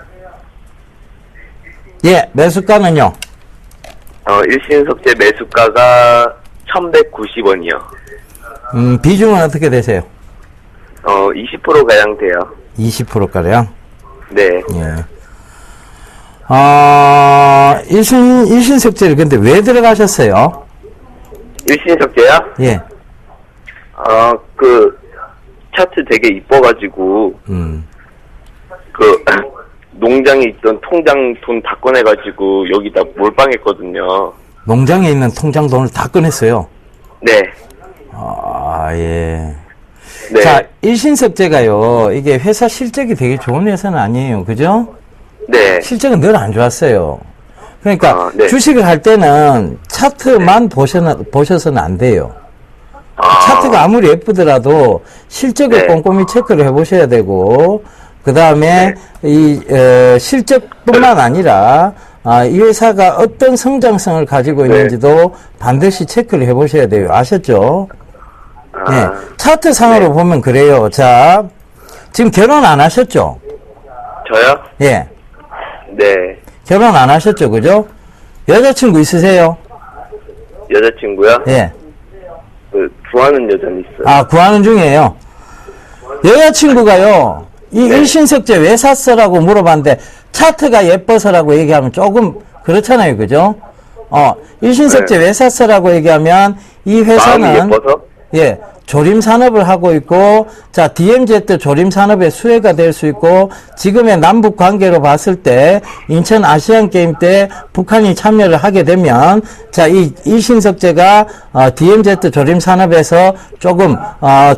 예, 매수가는요? 일신석재 매수가가 1,190원이요. 비중은 어떻게 되세요? 20%가량 돼요. 20%가량? 네. 예. 일신석재를 근데 왜 들어가셨어요? 일신석재요? 예. 차트 되게 이뻐가지고, 농장에 있던 통장 돈 다 꺼내가지고, 여기다 몰빵했거든요. 농장에 있는 통장 돈을 다 꺼냈어요. 네. 예. 네. 자, 일신석재가요, 이게 회사 실적이 되게 좋은 회사는 아니에요. 그죠? 네. 실적은 늘 안 좋았어요. 그러니까 네. 주식을 할 때는 차트만 보셔서는 안 돼요. 차트가 아무리 예쁘더라도 실적을 네. 꼼꼼히 체크를 해보셔야 되고, 그 다음에 실적뿐만 아니라 이 회사가 어떤 성장성을 가지고 있는지도 반드시 체크를 해보셔야 돼요. 아셨죠? 네. 차트 상으로 보면 그래요. 자, 지금 결혼 안 하셨죠? 저요? 예. 네. 결혼 안 하셨죠? 그죠? 여자친구 있으세요? 여자친구요? 예. 좋아하는 여자는 있어요. 구하는 중이에요. 여자친구가요, 이 일신석재 왜 샀어라고 물어봤는데, 차트가 예뻐서라고 얘기하면 조금 그렇잖아요. 그죠? 일신석재 왜 샀어라고 얘기하면, 이 회사는, 마음이 예뻐서? 예, 조림 산업을 하고 있고, 자, DMZ 조림 산업의 수혜가 될 수 있고, 지금의 남북 관계로 봤을 때, 인천 아시안 게임 때 북한이 참여를 하게 되면, 자, 이 일신석재가 DMZ 조림 산업에서 조금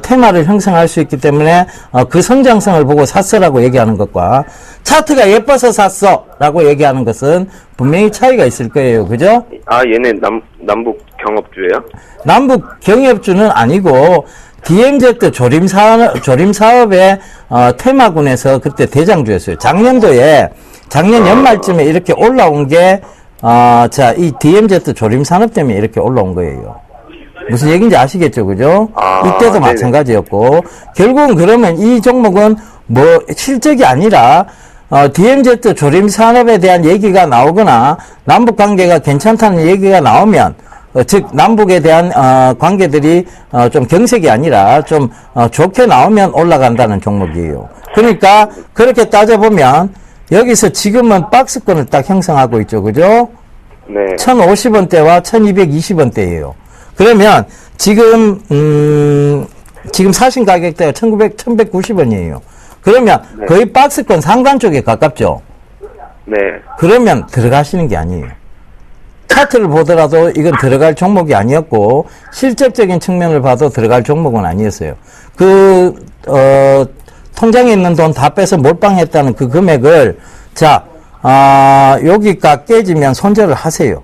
테마를 형성할 수 있기 때문에 그 성장성을 보고 샀어라고 얘기하는 것과 차트가 예뻐서 샀어라고 얘기하는 것은 분명히 차이가 있을 거예요. 그죠? 얘네 남북 경업주예요? 남북 경협주는 아니고 DMZ 조림 사업의 테마군에서 그때 대장주였어요. 작년 연말쯤에 이렇게 올라온 게 자, 이 DMZ 조림 산업 때문에 이렇게 올라온 거예요. 무슨 얘기인지 아시겠죠, 그죠? 아, 이때도 네네. 마찬가지였고, 결국은 그러면 이 종목은 뭐 실적이 아니라, DMZ 조림 산업에 대한 얘기가 나오거나, 남북 관계가 괜찮다는 얘기가 나오면, 즉, 남북에 대한, 관계들이, 좀 경색이 아니라, 좀, 좋게 나오면 올라간다는 종목이에요. 그러니까, 그렇게 따져보면, 여기서 지금은 박스권을 딱 형성하고 있죠, 그죠? 네. 1,050원대와 1,220원대예요. 그러면 지금 지금 사신 가격대가 1,190원이에요. 그러면 네. 거의 박스권 상단 쪽에 가깝죠. 네. 그러면 들어가시는 게 아니에요. 차트를 보더라도 이건 들어갈 종목이 아니었고 실적적인 측면을 봐도 들어갈 종목은 아니었어요. 통장에 있는 돈 다 빼서 몰빵했다는 그 금액을 여기가 깨지면 손절을 하세요.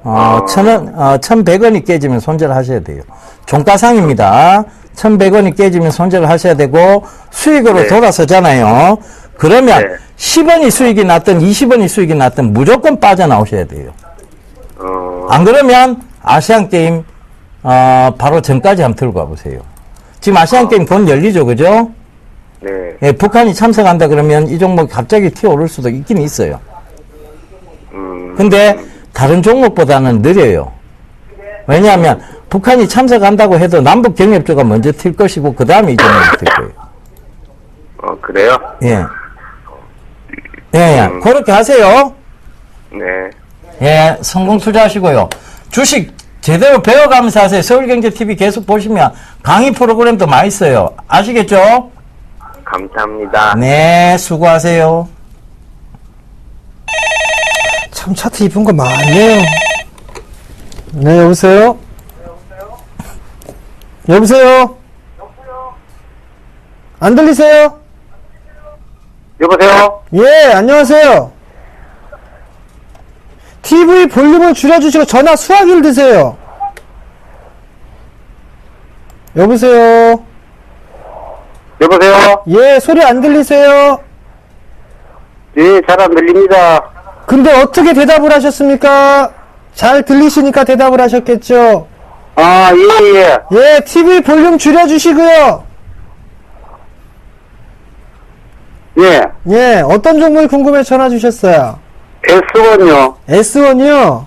1,100원이 깨지면 손절을 하셔야 돼요. 종가상입니다. 1,100원이 깨지면 손절을 하셔야 되고, 수익으로 네. 돌아서잖아요. 그러면 네. 10원이 수익이 났든 20원이 수익이 났든 무조건 빠져나오셔야 돼요. 안 그러면 아시안게임, 바로 전까지 한번 들고 가보세요. 지금 아시안게임 곧 열리죠, 그죠? 네. 예, 북한이 참석한다 그러면 이 종목이 갑자기 튀어오를 수도 있긴 있어요. 근데 다른 종목보다는 느려요. 왜냐하면 북한이 참석한다고 해도 남북 경협조가 먼저 튈 것이고 그 다음에 이 종목이 튈 거예요. 그래요? 예. 예, 그렇게 하세요. 네. 예, 성공 투자하시고요. 주식 제대로 배워가면서 하세요. 서울경제TV 계속 보시면 강의 프로그램도 많이 있어요. 아시겠죠? 감사합니다. 네, 수고하세요. 참 차트 이쁜 거 많네요. 네, 여보세요? 여보세요? 안 들리세요? 여보세요? 예, 안녕하세요. TV 볼륨을 줄여주시고 전화 수화기를 드세요. 여보세요? 여보세요? 예, 소리 안 들리세요? 예, 잘 안 들립니다. 근데 어떻게 대답을 하셨습니까? 잘 들리시니까 대답을 하셨겠죠? 아, 예. 예, TV 볼륨 줄여주시고요. 예. 예, 어떤 종목이 궁금해 전화 주셨어요? S1요. S1이요?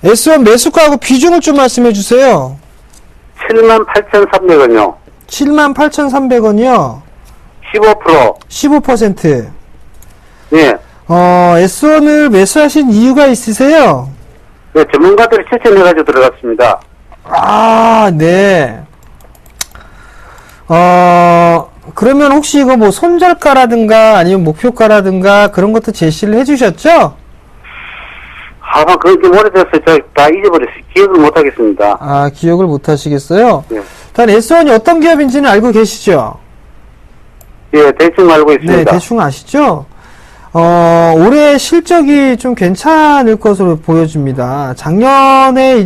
S1 매수가하고 비중을 좀 말씀해 주세요. 78,300원요. 78,300원이요? 15%. 15%. 예. S1을 매수하신 이유가 있으세요? 네, 전문가들이 추천해가지고 들어갔습니다. 아, 네. 그러면 혹시 이거 뭐 손절가라든가 아니면 목표가라든가 그런 것도 제시를 해주셨죠? 아마 그렇게 오래됐어요. 저 다 잊어버렸어요. 기억을 못하겠습니다. 아, 기억을 못 하시겠어요? 예. 일단 S1이 어떤 기업인지는 알고 계시죠? 예, 대충 알고 네, 있습니다. 대충 아시죠? 올해 실적이 좀 괜찮을 것으로 보여집니다. 작년에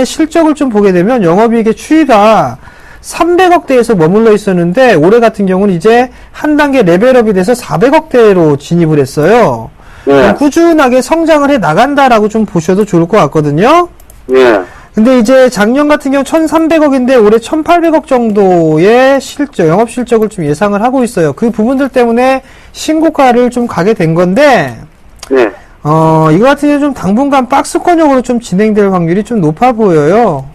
실적을 좀 보게 되면 영업이익의 추이가 300억대에서 머물러 있었는데 올해 같은 경우는 이제 한 단계 레벨업이 돼서 400억대로 진입을 했어요. 예. 꾸준하게 성장을 해 나간다라고 좀 보셔도 좋을 것 같거든요. 예. 근데 이제 작년 같은 경우 1,300억인데 올해 1,800억 정도의 실적, 영업 실적을 좀 예상을 하고 있어요. 그 부분들 때문에 신고가를 좀 가게 된 건데, 예. 이거 같은 경우 좀 당분간 박스권형으로 좀 진행될 확률이 좀 높아 보여요.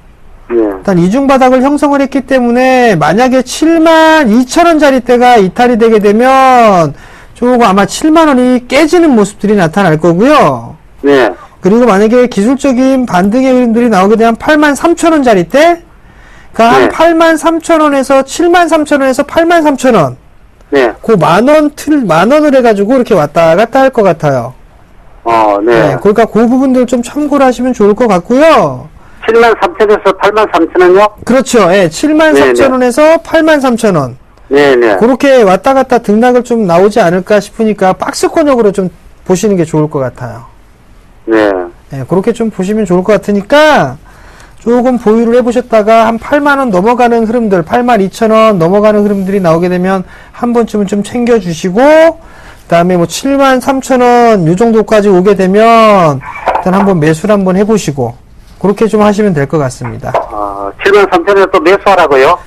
예. 일단 이중 바닥을 형성을 했기 때문에 만약에 72,000원짜리대가 이탈이 되게 되면 조금 아마 7만원이 깨지는 모습들이 나타날 거고요. 예. 그리고 만약에 기술적인 반등의 흐름들이 나오게 되면 83,000원짜리대, 그러니까 한 네. 83,000원에서 73,000원에서 83,000원. 네. 그 만원을 해가지고 이렇게 왔다 갔다 할 것 같아요. 네. 그러니까 그 부분들 좀 참고를 하시면 좋을 것 같고요. 73,000원에서 83,000원요? 그렇죠. 예, 73,000원에서 83,000원. 네네. 그렇게 왔다 갔다 등락을 좀 나오지 않을까 싶으니까 박스권역으로 좀 보시는 게 좋을 것 같아요. 네. 예, 그렇게 좀 보시면 좋을 것 같으니까 조금 보유를 해보셨다가 한 8만원 넘어가는 흐름들, 82,000원 넘어가는 흐름들이 나오게 되면 한 번쯤은 좀 챙겨주시고, 그 다음에 뭐 73,000원 요 정도까지 오게 되면 일단 한번 매수를 한번 해보시고, 그렇게 좀 하시면 될 것 같습니다. 73,000원에 또 매수하라고요?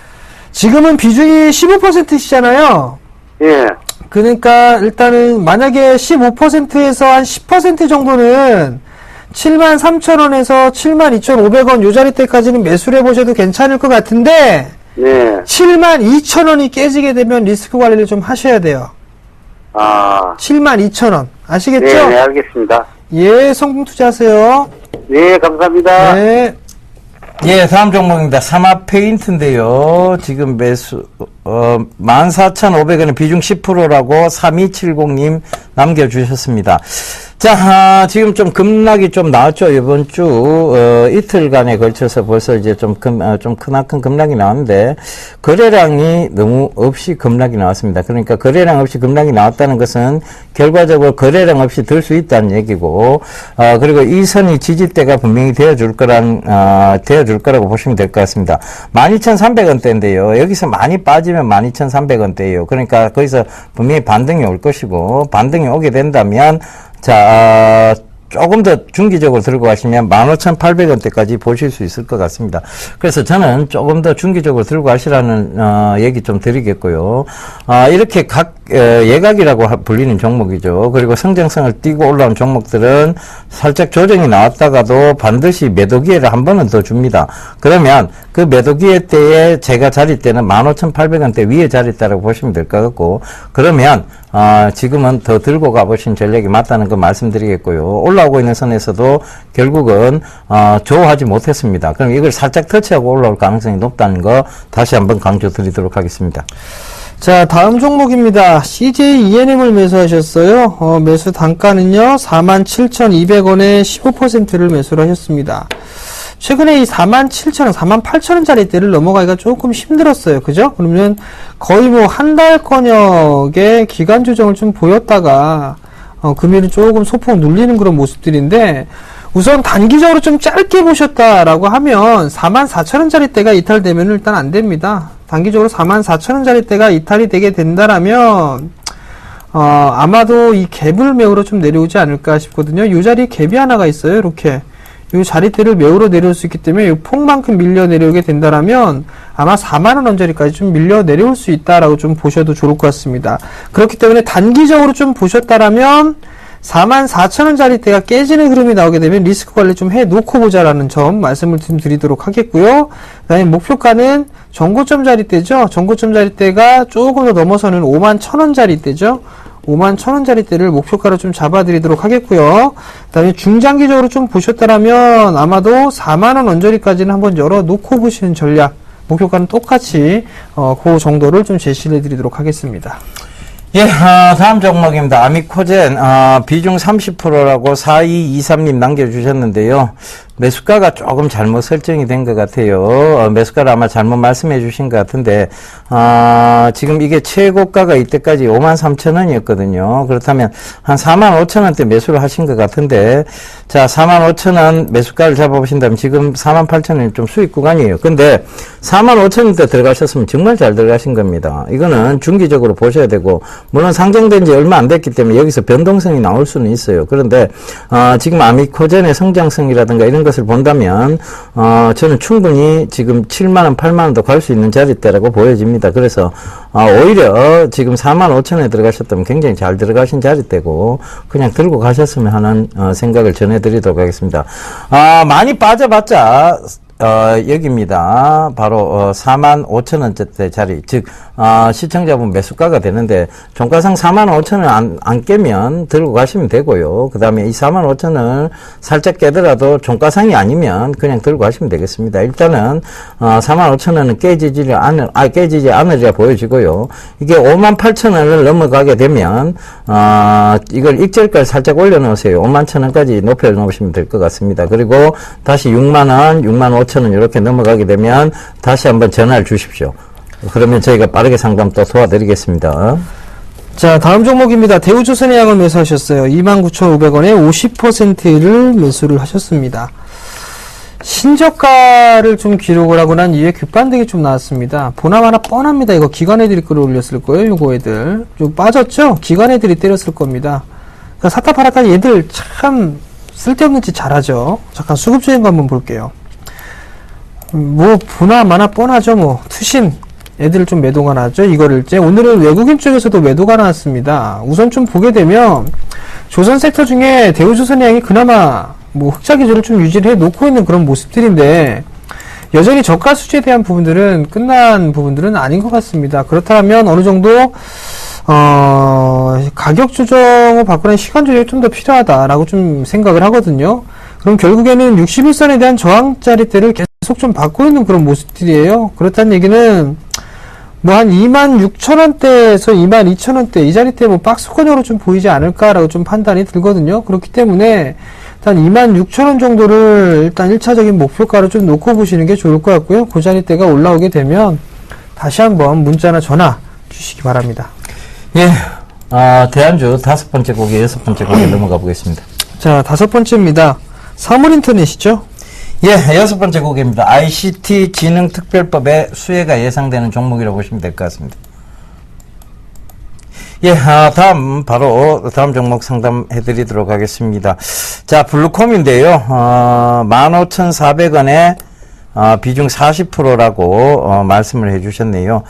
지금은 비중이 15%시잖아요. 예. 그러니까 일단은 만약에 15%에서 한 10% 정도는 73,000원에서 72,500원 요 자리대까지는 매수를 해보셔도 괜찮을 것 같은데 네. 72,000원이 깨지게 되면 리스크 관리를 좀 하셔야 돼요. 72,000원 아시겠죠? 네, 네, 알겠습니다. 예, 성공 투자하세요. 네, 감사합니다. 네. 예, 다음 종목입니다. 삼합 페인트인데요. 지금 매수, 14,500원에 비중 10%라고 3270님 남겨주셨습니다. 자, 지금 좀 급락이 좀 나왔죠. 이번 주, 이틀간에 걸쳐서 벌써 이제 좀 크나큰 급락이 나왔는데, 거래량이 너무 없이 급락이 나왔습니다. 그러니까 거래량 없이 급락이 나왔다는 것은 결과적으로 거래량 없이 들 수 있다는 얘기고, 그리고 이 선이 지지대가 분명히 되어줄 거라고 보시면 될 것 같습니다. 12,300원대인데요. 여기서 많이 빠지면 12,300원대예요. 그러니까 거기서 분명히 반등이 올 것이고, 반등이 오게 된다면, 자, 조금 더 중기적으로 들고 가시면 15,800원대까지 보실 수 있을 것 같습니다. 그래서 저는 조금 더 중기적으로 들고 가시라는 얘기 좀 드리겠고요. 이렇게 예각이라고 불리는 종목이죠. 그리고 성장성을 띠고 올라온 종목들은 살짝 조정이 나왔다가도 반드시 매도 기회를 한 번은 더 줍니다. 그러면 그 매도 기회 때에 제가 자리대는 15,800원대 위에 자리대라고 보시면 될 것 같고, 그러면 지금은 더 들고 가보신 전략이 맞다는 거 말씀드리겠고요. 올라오고 있는 선에서도 결국은 좋아하지 못했습니다. 그럼 이걸 살짝 터치하고 올라올 가능성이 높다는 거 다시 한번 강조드리도록 하겠습니다. 자, 다음 종목입니다. CJ ENM을 매수하셨어요. 매수 단가는요, 47,200원에 15%를 매수를 하셨습니다. 최근에 이 47,000원, 48,000원짜리대를 넘어가기가 조금 힘들었어요. 그죠? 그러면 거의 뭐 한 달권역의 기간 조정을 좀 보였다가, 금일은 조금 소폭 눌리는 그런 모습들인데, 우선 단기적으로 좀 짧게 보셨다라고 하면 44,000원짜리대가 이탈되면 일단 안 됩니다. 단기적으로 44,000원짜리대가 이탈이 되게 된다라면, 아마도 이 갭을 메우러 좀 내려오지 않을까 싶거든요. 이 자리에 갭이 하나가 있어요. 이렇게. 이 자리대를 메우러 내려올 수 있기 때문에 이 폭만큼 밀려 내려오게 된다라면 아마 4만원 언저리까지 좀 밀려 내려올 수 있다라고 좀 보셔도 좋을 것 같습니다. 그렇기 때문에 단기적으로 좀 보셨다라면 44,000원짜리대가 깨지는 흐름이 나오게 되면 리스크 관리 좀 해놓고 보자라는 점 말씀을 좀 드리도록 하겠고요. 그 다음에 목표가는 전고점 자리대죠. 전고점 자리대가 조금 더 넘어서는 51,000원짜리대죠. 51,000원짜리대를 목표가로 좀 잡아드리도록 하겠고요. 그 다음에 중장기적으로 좀 보셨다라면 아마도 4만원 언저리까지는 한번 열어놓고 보시는 전략, 목표가는 똑같이 그 정도를 좀 제시를 해드리도록 하겠습니다. 예, 다음 종목입니다. 아미코젠, 비중 30%라고 4223님 남겨주셨는데요. 매수가가 조금 잘못 설정이 된 것 같아요. 매수가를 아마 잘못 말씀해 주신 것 같은데, 지금 이게 최고가가 이때까지 53,000원이었거든요. 그렇다면 한 45,000원대 매수를 하신 것 같은데, 자, 45,000원 매수가를 잡아보신다면 지금 48,000원이 좀 수익 구간이에요. 근데 45,000원대 들어가셨으면 정말 잘 들어가신 겁니다. 이거는 중기적으로 보셔야 되고, 물론 상장된 지 얼마 안 됐기 때문에 여기서 변동성이 나올 수는 있어요. 그런데, 지금 아미코젠의 성장성이라든가 이런 것을 본다면 저는 충분히 지금 7만원, 8만원도 갈 수 있는 자리대라고 보여집니다. 그래서 오히려 지금 45,000원에 들어가셨다면 굉장히 잘 들어가신 자리대고 그냥 들고 가셨으면 하는 생각을 전해드리도록 하겠습니다. 많이 빠져봤자 여기입니다. 바로 45,000원대 자리, 즉 시청자분 매수가가 되는데 종가상 45,000원 안 깨면 들고 가시면 되고요. 그 다음에 이 45,000원을 살짝 깨더라도 종가상이 아니면 그냥 들고 가시면 되겠습니다. 일단은 45,000원은 깨지지 않으리라 보여지고요. 이게 58,000원을 넘어가게 되면 이걸 익절가를 살짝 올려놓으세요. 51,000원까지 높여놓으시면 될 것 같습니다. 그리고 다시 6만원, 65,000원 이렇게 넘어가게 되면 다시 한번 전화를 주십시오. 그러면 저희가 빠르게 상담 또 도와드리겠습니다. 자, 다음 종목입니다. 대우조선해양을 매수하셨어요. 29,500원에 50%를 매수를 하셨습니다. 신저가를 좀 기록을 하고 난 이후에 급반등이 좀 나왔습니다. 보나마나 뻔합니다. 이거 기관 애들이 끌어올렸을 거예요. 요거 애들. 좀 빠졌죠? 기관 애들이 때렸을 겁니다. 그러니까 사타파라까지 얘들 참 쓸데없는 짓 잘하죠. 잠깐 수급주행 거 한번 볼게요. 뭐 보나 마나 뻔하죠. 뭐 투신 애들 좀 매도가 나왔죠. 이거를 이제 오늘은 외국인 쪽에서도 매도가 나왔습니다. 우선 좀 보게 되면 조선 섹터 중에 대우조선해양이 그나마 뭐 흑자 기조를 좀 유지를 해 놓고 있는 그런 모습들인데 여전히 저가 수지에 대한 부분들은 끝난 부분들은 아닌 것 같습니다. 그렇다면 어느 정도 가격 조정을 바꾸는 시간 조정이 좀 더 필요하다라고 좀 생각을 하거든요. 그럼 결국에는 61선에 대한 저항자리대를 계속 좀 받고 있는 그런 모습들이에요. 그렇다는 얘기는 뭐 한 26,000원대에서 22,000원대 이 자리대 뭐 박스권으로 좀 보이지 않을까라고 좀 판단이 들거든요. 그렇기 때문에 일단 26,000원 정도를 일단 1차적인 목표가로 좀 놓고 보시는 게 좋을 것 같고요. 그 자리대가 올라오게 되면 다시 한번 문자나 전화 주시기 바랍니다. 예, 대안주 5번째 곡에 6번째 곡에 넘어가 보겠습니다. 자, 5번째입니다. 사물인터넷이죠? 예, 6번째 곡입니다. ICT 지능특별법의 수혜가 예상되는 종목이라고 보시면 될 것 같습니다. 예, 바로 다음 종목 상담해 드리도록 하겠습니다. 자, 블루콤인데요. 15,400원에 비중 40%라고 말씀을 해 주셨네요.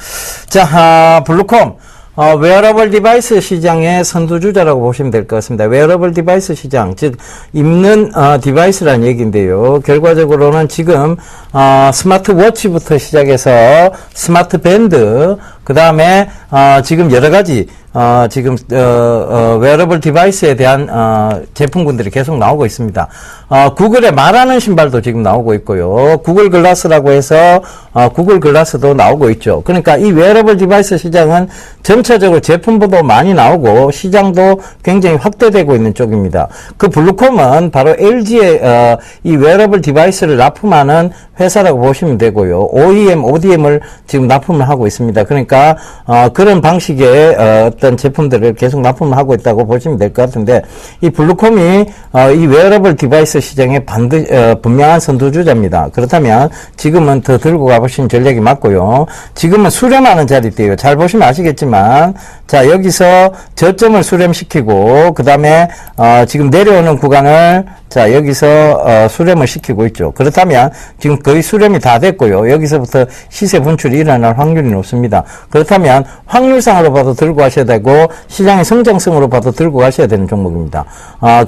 자, 블루콤. 웨어러블 디바이스 시장의 선두주자라고 보시면 될 것 같습니다. 웨어러블 디바이스 시장, 즉 입는 디바이스라는 얘기인데요. 결과적으로는 지금 스마트워치부터 시작해서 스마트 밴드, 그 다음에 지금 여러 가지 지금 웨어러블 디바이스에 대한 제품군들이 계속 나오고 있습니다. 구글의 말하는 신발도 지금 나오고 있고요. 구글 글라스라고 해서 구글 글라스도 나오고 있죠. 그러니까 이 웨어러블 디바이스 시장은 전체적으로 제품도 많이 나오고 시장도 굉장히 확대되고 있는 쪽입니다. 그 블루콤은 바로 LG의 이 웨어러블 디바이스를 납품하는 회사라고 보시면 되고요. OEM, ODM을 지금 납품을 하고 있습니다. 그러니까 그런 방식의 어떤 제품들을 계속 납품을 하고 있다고 보시면 될 것 같은데, 이 블루콤이 이 웨어러블 디바이스 시장에 분명한 선두주자입니다. 그렇다면 지금은 더 들고 가보시는 전략이 맞고요. 지금은 수렴하는 자리대요. 잘 보시면 아시겠지만, 자, 여기서 저점을 수렴시키고, 그 다음에 지금 내려오는 구간을 자, 여기서 수렴을 시키고 있죠. 그렇다면 지금 거의 수렴이 다 됐고요. 여기서부터 시세 분출이 일어날 확률이 높습니다. 그렇다면 확률상으로 봐도 들고 가셔야 되고 시장의 성장성으로 봐도 들고 가셔야 되는 종목입니다.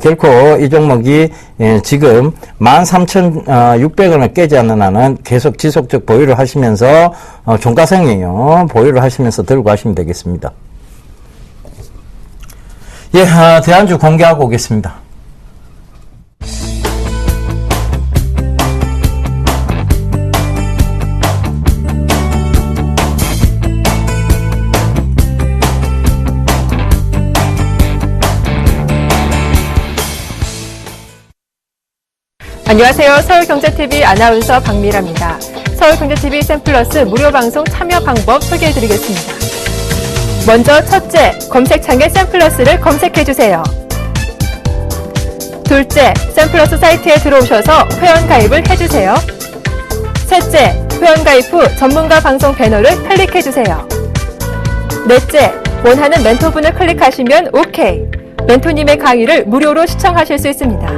결코 이 종목이 지금 13,600원을 깨지 않는 한은 계속 지속적 보유를 하시면서 종가상이에요. 보유를 하시면서 들고 가시면 되겠습니다. 예, 대안주 공개하고 오겠습니다. 안녕하세요. 서울경제TV 아나운서 박미라입니다. 서울경제TV 샘플러스 무료 방송 참여 방법 소개해드리겠습니다. 먼저 첫째, 검색창에 샘플러스를 검색해주세요. 둘째, 샘플러스 사이트에 들어오셔서 회원가입을 해주세요. 셋째, 회원가입 후 전문가 방송 배너를 클릭해주세요. 넷째, 원하는 멘토분을 클릭하시면 OK. 멘토님의 강의를 무료로 시청하실 수 있습니다.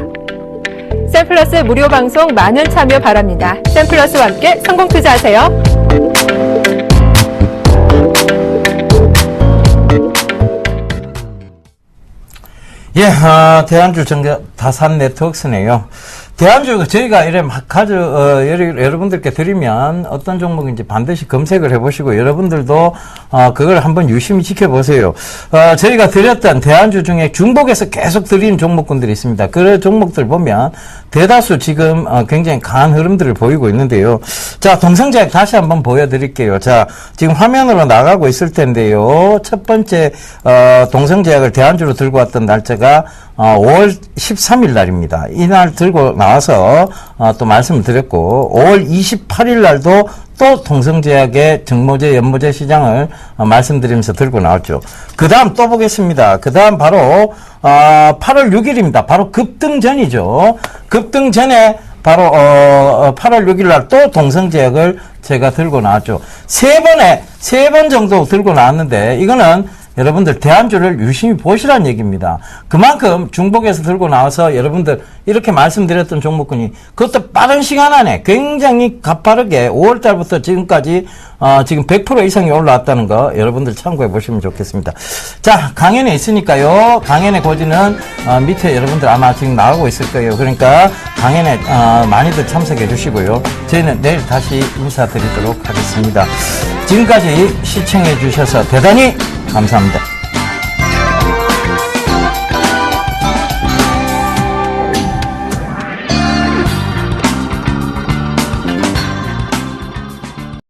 샘플러스 무료 방송 많은 참여 바랍니다. 샘플러스와 함께 성공 투자하세요. 예, 대안주 다산 네트워크스네요. 대안주 저희가 이래 여러분들께 드리면 어떤 종목인지 반드시 검색을 해보시고 여러분들도 그걸 한번 유심히 지켜보세요. 저희가 드렸던 대안주 중에 중복해서 계속 드리는 종목군들이 있습니다. 그 종목들 보면 대다수 지금 굉장히 강한 흐름들을 보이고 있는데요. 자, 동성제약 다시 한번 보여드릴게요. 자, 지금 화면으로 나가고 있을 텐데요. 첫 번째 동성제약을 대안주로 들고 왔던 날짜가 5월 13일 날입니다. 이날 들고 나와서 또 말씀을 드렸고 5월 28일 날도 또 동성제약의 정모제, 연모제 시장을 말씀드리면서 들고 나왔죠. 그 다음 또 보겠습니다. 그 다음 바로 8월 6일입니다. 바로 급등 전이죠. 급등 전에 바로 8월 6일 날 또 동성제약을 제가 들고 나왔죠. 세 번 정도 들고 나왔는데 이거는 여러분들 대안주를 유심히 보시라는 얘기입니다. 그만큼 중복해서 들고 나와서 여러분들 이렇게 말씀드렸던 종목군이 그것도 빠른 시간 안에 굉장히 가파르게 5월달부터 지금까지 지금 100% 이상이 올라왔다는 거 여러분들 참고해 보시면 좋겠습니다. 자, 강연에 있으니까요. 강연의 고지는 밑에 여러분들 아마 지금 나오고 있을 거예요. 그러니까 강연에 많이들 참석해 주시고요. 저희는 내일 다시 인사드리도록 하겠습니다. 지금까지 시청해 주셔서 대단히 감사합니다.